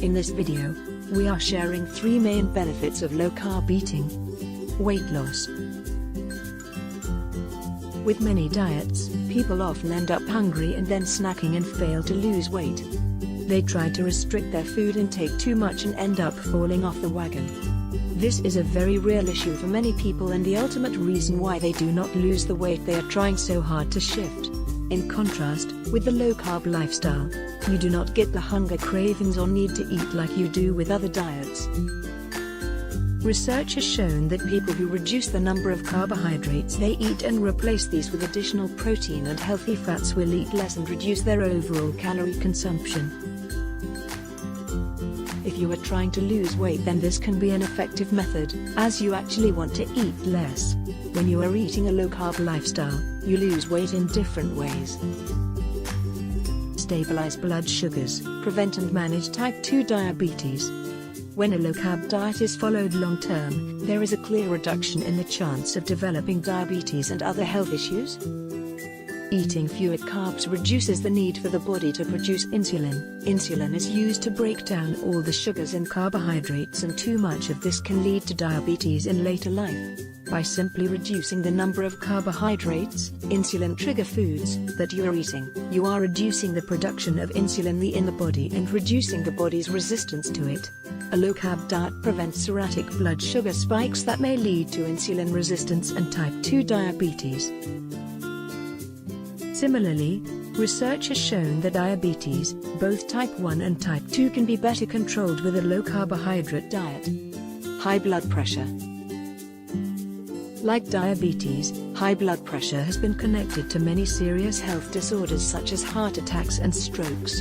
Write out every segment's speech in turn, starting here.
In this video, we are sharing 3 main benefits of low-carb eating. Weight loss. With many diets, people often end up hungry and then snacking and fail to lose weight. They try to restrict their food intake too much and end up falling off the wagon. This is a very real issue for many people and the ultimate reason why they do not lose the weight they are trying so hard to shift. In contrast, with the low-carb lifestyle, you do not get the hunger cravings or need to eat like you do with other diets. Research has shown that people who reduce the number of carbohydrates they eat and replace these with additional protein and healthy fats will eat less and reduce their overall calorie consumption. If you are trying to lose weight, then this can be an effective method, as you actually want to eat less. When you are eating a low-carb lifestyle, you lose weight in different ways. Stabilize blood sugars, prevent and manage type 2 diabetes. When a low-carb diet is followed long-term, there is a clear reduction in the chance of developing diabetes and other health issues. Eating fewer carbs reduces the need for the body to produce insulin. Insulin is used to break down all the sugars in carbohydrates, and too much of this can lead to diabetes in later life. By simply reducing the number of carbohydrates, insulin-trigger foods, that you are eating, you are reducing the production of insulin in the body and reducing the body's resistance to it. A low-carb diet prevents erratic blood sugar spikes that may lead to insulin resistance and type 2 diabetes. Similarly, research has shown that diabetes, both type 1 and type 2, can be better controlled with a low-carbohydrate diet. High blood pressure. Like diabetes, high blood pressure has been connected to many serious health disorders such as heart attacks and strokes.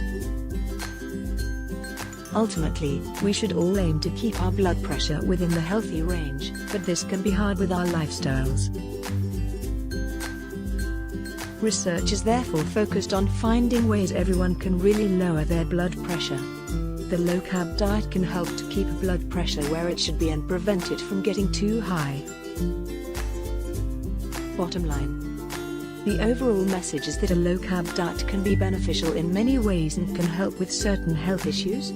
Ultimately, we should all aim to keep our blood pressure within the healthy range, but this can be hard with our lifestyles. Research is therefore focused on finding ways everyone can really lower their blood pressure. The low-carb diet can help to keep blood pressure where it should be and prevent it from getting too high. Bottom line. The overall message is that a low-carb diet can be beneficial in many ways and can help with certain health issues.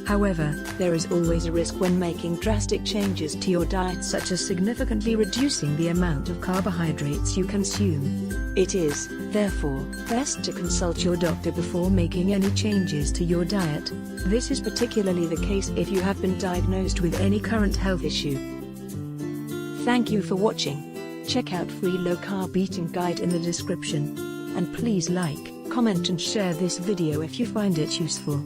However, there is always a risk when making drastic changes to your diet, such as significantly reducing the amount of carbohydrates you consume. It is, therefore, best to consult your doctor before making any changes to your diet. This is particularly the case if you have been diagnosed with any current health issue. Thank you for watching. Check out free low-carb eating guide in the description. And please like, comment and share this video if you find it useful.